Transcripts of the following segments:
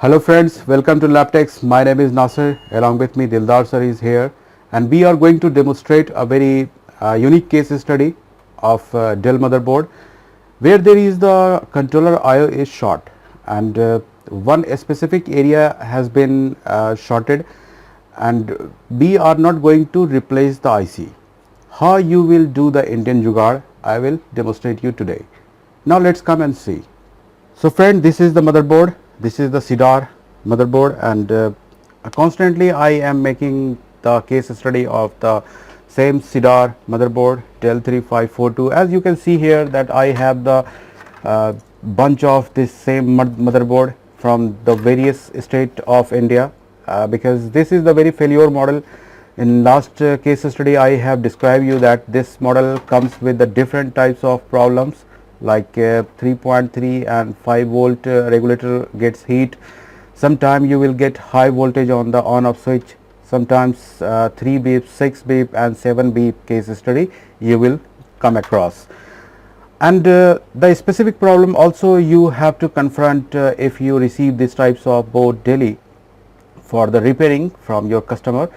Hello friends, welcome to Laptex. My name is Nasir. Along with me Dildar sir is here, and we are going to demonstrate a very unique case study of Dell motherboard, where there is the controller IO is short, and one specific area has been shorted, and we are not going to replace the IC. How you will do the Indian jugaad, I will demonstrate you today. Now let's come and see. So friend, this is the motherboard, this is the cedar motherboard, and constantly I am making the case study of the same cedar motherboard Dell 3542. As you can see here that I have the bunch of this same motherboard from the various state of India, because this is the very failure model. In last case study I have described you that this model comes with the different types of problems, like 3.3 and 5 volt regulator gets heat. Sometime you will get high voltage on the on off switch, sometimes 3 beep, 6 beep and 7 beep case study you will come across. And the specific problem also you have to confront if you receive these types of board daily for the repairing from your customer.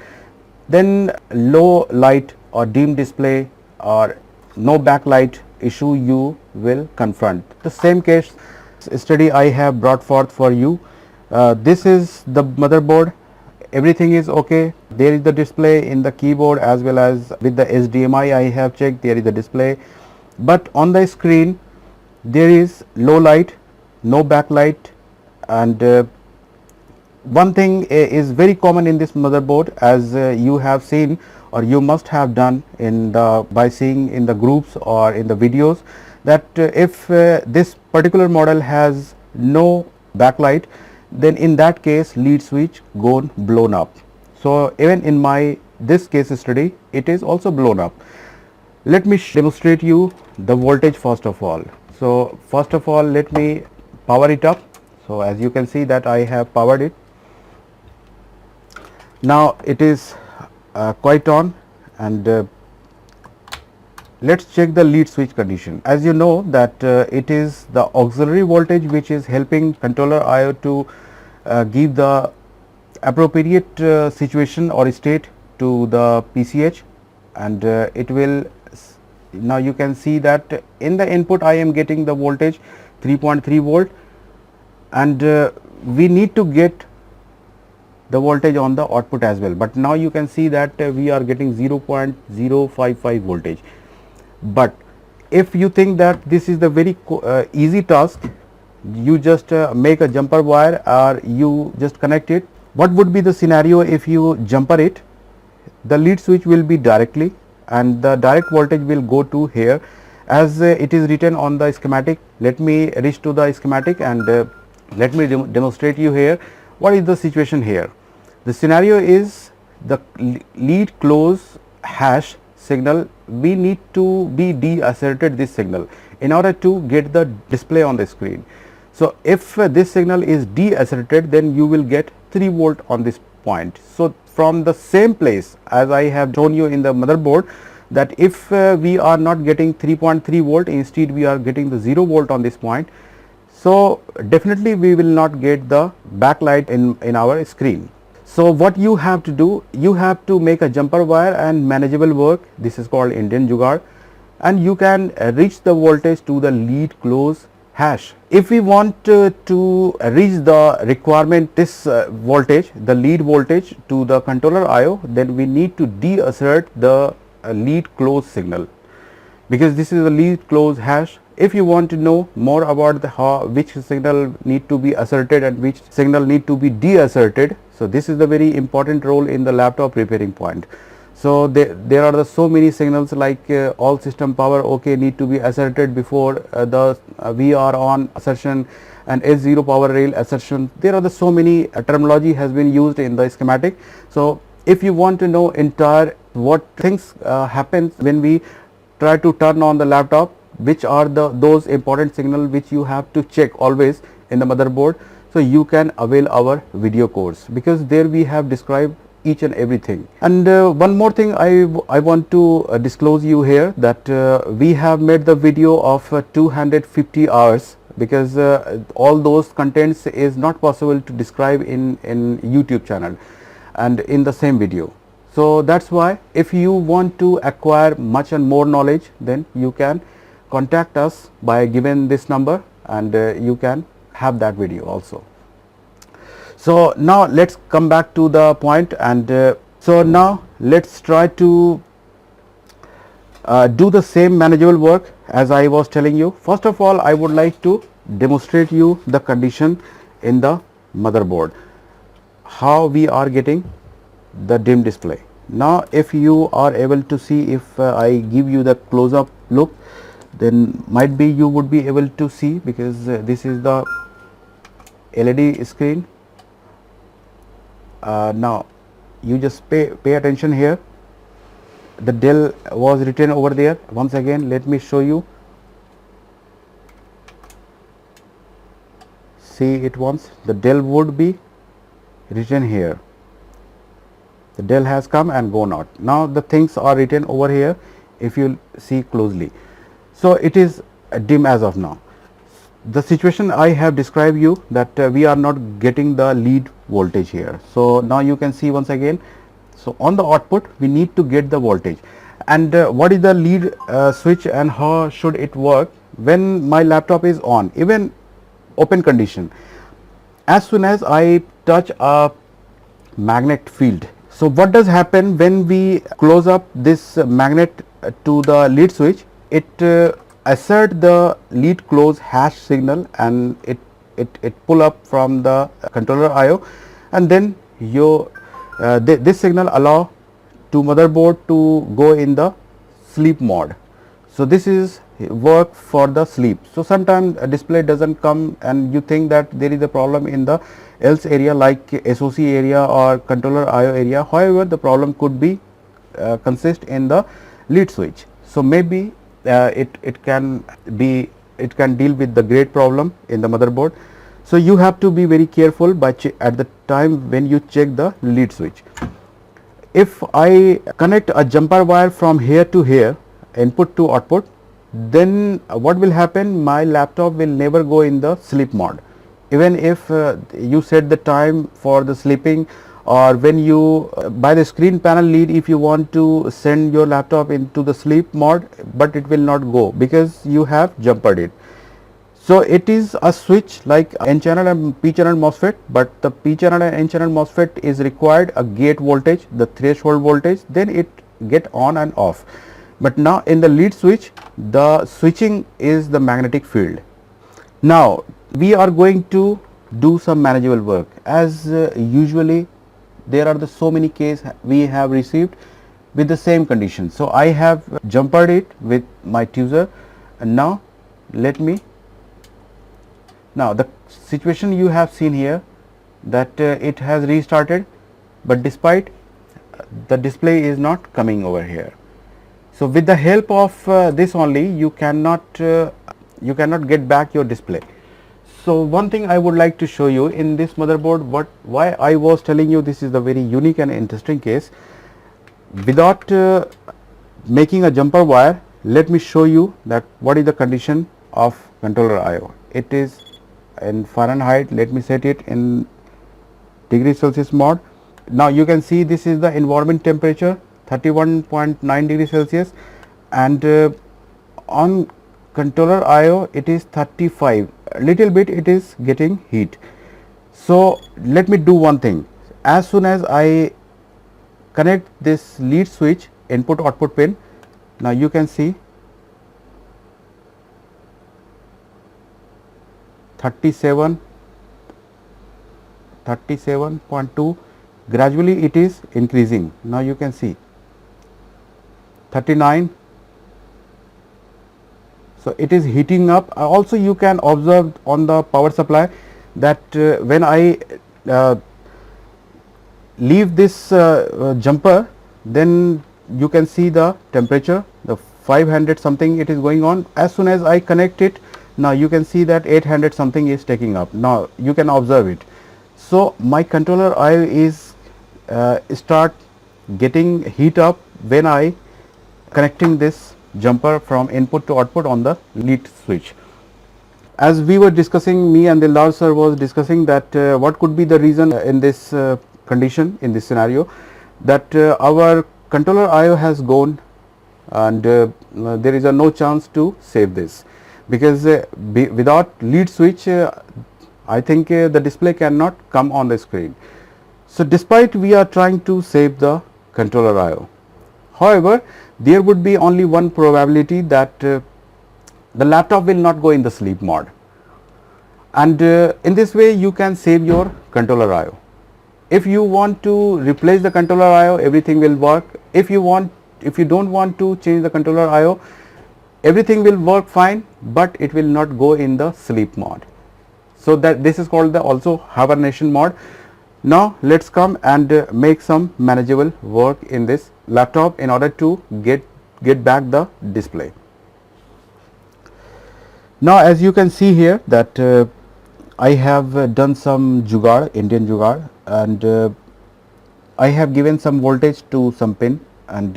Then low light or dim display or no backlight issue you will confront. The same case study I have brought forth for you. This is the motherboard, everything is okay. There is the display in the keyboard as well as with the HDMI I have checked, there is the display, but on the screen there is low light, no backlight, and one thing is very common in this motherboard, as you have seen or you must have done in the by seeing in the groups or in the videos, that if this particular model has no backlight, then in that case lead switch gone blown up. So even in my this case study it is also blown up. Let me demonstrate you the voltage first of all. So first of all let me power it up. So as you can see that I have powered it. Now it is quite on, and let's check the lead switch condition. As you know that it is the auxiliary voltage which is helping controller IO to give the appropriate situation or state to the PCH, and it will, now you can see that in the input I am getting the voltage 3.3 volt, and we need to get the voltage on the output as well, but now you can see that we are getting 0.055 voltage. But if you think that this is the very easy task, you just make a jumper wire or you just connect it. What would be the scenario if you jumper it? The lead switch will be directly, and the direct voltage will go to here, as it is written on the schematic. Let me reach to the schematic and let me demonstrate you here what is the situation here. The scenario is the lead close hash signal, we need to be deasserted this signal in order to get the display on the screen. So if this signal is deasserted, then you will get 3 volt on this point. So from the same place as I have shown you in the motherboard, that if we are not getting 3.3 volt, instead we are getting the 0 volt on this point, so definitely we will not get the backlight in our screen. So what you have to do, you have to make a jumper wire and manageable work. This is called Indian jugaad, and you can reach the voltage to the lead close hash. If we want to reach the requirement this voltage, the lead voltage to the controller IO, then we need to deassert the lead close signal, because this is the lead close hash. If you want to know more about the which signal need to be asserted and which signal need to be deasserted, so this is the very important role in the laptop repairing point. So there are so many signals, like all system power OK need to be asserted before the VR on assertion, and S0 power rail assertion. There are so many terminology has been used in the schematic. So if you want to know entire what things happens when we try to turn on the laptop, which are those important signals which you have to check always in the motherboard, so you can avail our video course, because there we have described each and everything. And one more thing I want to disclose you here, that we have made the video of 250 hours because all those contents is not possible to describe in YouTube channel and in the same video. So that's why if you want to acquire much and more knowledge, then you can contact us by giving this number, and you can have that video also. So now let's come back to the point, and so now let's try to do the same manageable work as I was telling you. First of all, I would like to demonstrate you the condition in the motherboard, how we are getting the dim display. Now if you are able to see, if I give you the close up look, then might be you would be able to see, because this is the LED screen. Now you just pay attention here. The Dell was written over there. Once again, let me show you. See it once. The Dell would be written here. The Dell has come and gone out. Now the things are written over here if you see closely. So it is dim as of now. The situation I have described you, that we are not getting the lead voltage here. So now you can see once again. So on the output we need to get the voltage, and what is the lead switch and how should it work when my laptop is on, even open condition. As soon as I touch a magnet field, so what does happen when we close up this magnet to the lead switch? It assert the lead close hash signal, and it pull up from the controller IO, and then your this signal allow to motherboard to go in the sleep mode. So this is work for the sleep. So sometimes a display doesn't come and you think that there is a problem in the else area like SOC area or controller IO area. However, the problem could be consist in the lead switch. So maybe it can deal with the great problem in the motherboard. So you have to be very careful by at the time when you check the lead switch. If I connect a jumper wire from here to here, input to output, then what will happen? My laptop will never go in the sleep mode. Even if you set the time for the sleeping, or when you by the screen panel lead, if you want to send your laptop into the sleep mode, but it will not go because you have jumpered it. So it is a switch like N channel and P channel MOSFET, but the P channel and N channel MOSFET is required a gate voltage, the threshold voltage, then it get on and off. But now in the lead switch, the switching is the magnetic field. Now we are going to do some manageable work, as usually there are so many cases we have received with the same condition. So I have jumpered it with my tweezer, and now let me. Now the situation you have seen here, that it has restarted, but despite the display is not coming over here. So with the help of this only, you cannot get back your display. So one thing I would like to show you in this motherboard, why I was telling you this is the very unique and interesting case. Without making a jumper wire, let me show you that what is the condition of controller IO. It is in Fahrenheit. Let me set it in degree Celsius mode. Now you can see this is the environment temperature, 31.9 degrees Celsius, and on controller IO it is 35. A little bit it is getting heat. So let me do one thing. As soon as I connect this lead switch input output pin, now you can see 37.2, gradually it is increasing. Now you can see 39. So it is heating up. Also you can observe on the power supply that when I leave this jumper, then you can see the temperature, the 500 something it is going on. As soon as I connect it, now you can see that 800 something is taking up. Now you can observe it. So my controller IO is start getting heat up when I connecting this jumper from input to output on the lead switch. as we were discussing, me and Dildar sir was discussing that what could be the reason in this condition, in this scenario, that our controller IO has gone and there is no chance to save this, because without lead switch I think the display cannot come on the screen. So despite we are trying to save the controller IO, however there would be only one probability that the laptop will not go in the sleep mode, and in this way you can save your controller IO. If you want to replace the controller IO, everything will work. If you don't want to change the controller IO, everything will work fine, but it will not go in the sleep mode. So that this is called the also hibernation mode. Now let's come and make some manageable work in this laptop in order to get back the display. Now as you can see here that I have done some jugaad, Indian jugaad, and I have given some voltage to some pin, and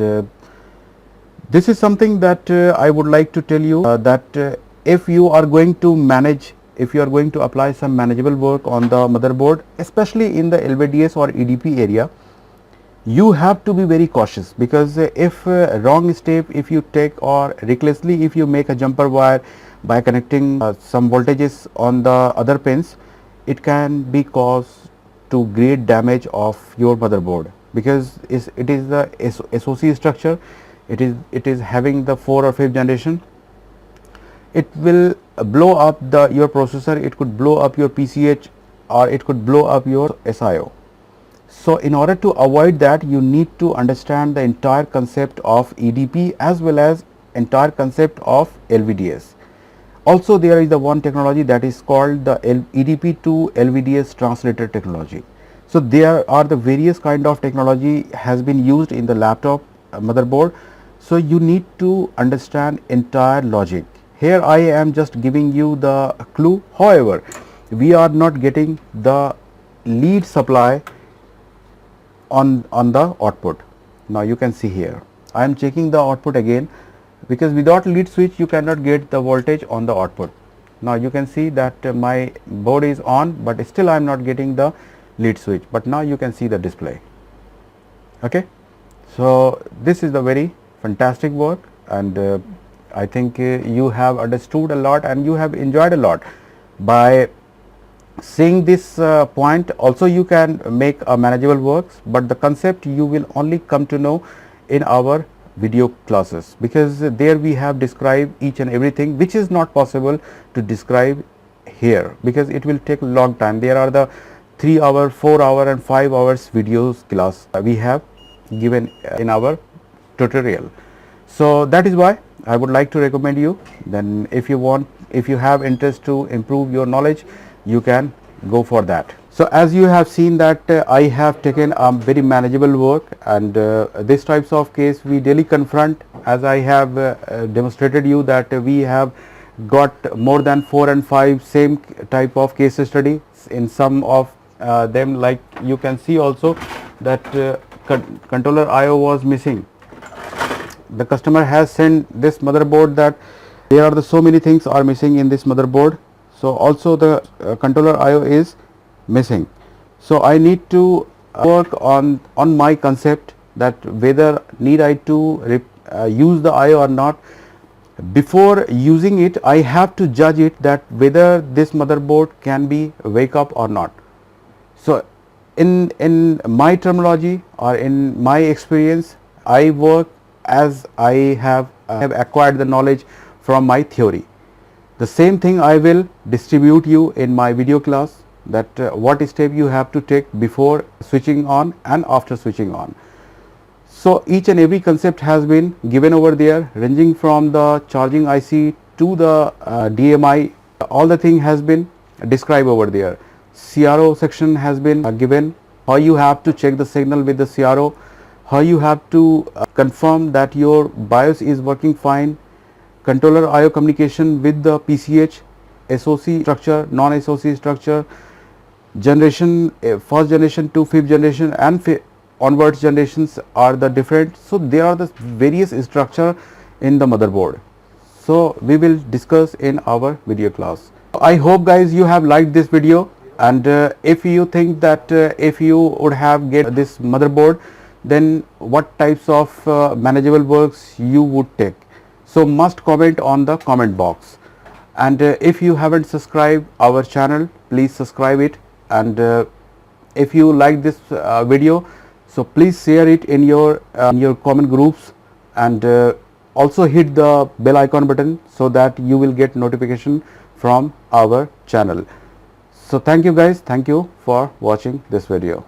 this is something that I would like to tell you that if you are going to manage, if you are going to apply some manageable work on the motherboard, especially in the LVDS or EDP area, you have to be very cautious, because if wrong step if you take, or recklessly if you make a jumper wire by connecting some voltages on the other pins, it can be cause to great damage of your motherboard, because it is the SOC structure, it is having the 4th or 5th generation. It will blow up your processor, it could blow up your PCH, or it could blow up your SIO. So in order to avoid that, you need to understand the entire concept of EDP as well as entire concept of LVDS. Also there is the one technology that is called the EDP to LVDS translator technology. So there are the various kind of technology has been used in the laptop motherboard. So you need to understand entire logic. Here I am just giving you the clue. However, we are not getting the lead supply on the output. Now you can see here, I am checking the output again, because without lead switch you cannot get the voltage on the output. Now you can see that my board is on, but still I am not getting the lead switch, but now you can see the display. Okay, so this is the very fantastic work, and I think you have understood a lot and you have enjoyed a lot by seeing this point. Also you can make a manageable works, but the concept you will only come to know in our video classes, because there we have described each and everything which is not possible to describe here, because it will take a long time. There are the 3 hour, 4 hour and 5 hours videos class we have given in our tutorial. So that is why I would like to recommend you, then if you have interest to improve your knowledge, you can go for that. So as you have seen that I have taken a very manageable work, and this types of case we daily confront, as I have demonstrated you that we have got more than 4 and 5 same type of case study. In some of them, like you can see also that controller IO was missing. The customer has sent this motherboard that there are so many things are missing in this motherboard. So also the controller IO is missing. So I need to work on my concept, that whether need I to use the IO or not. Before using it, I have to judge it that whether this motherboard can be wake up or not. So in my terminology or in my experience, I work as I have acquired the knowledge from my theory. The same thing I will distribute you in my video class, that what step you have to take before switching on and after switching on. So each and every concept has been given over there, ranging from the charging IC to the DMI. All the thing has been described over there. CRO section has been given, how you have to check the signal with the CRO, how you have to confirm that your BIOS is working fine, controller IO communication with the PCH SOC structure, non-SOC structure, generation, first generation to 5th generation and onwards generations are the different. So there are the various structure in the motherboard. So we will discuss in our video class. I hope guys you have liked this video, and if you think that if you would have get this motherboard, then what types of manageable works you would take. So must comment on the comment box, and if you haven't subscribed our channel, please subscribe it, and if you like this video, so please share it in your comment groups, and also hit the bell icon button so that you will get notification from our channel. So thank you guys, thank you for watching this video.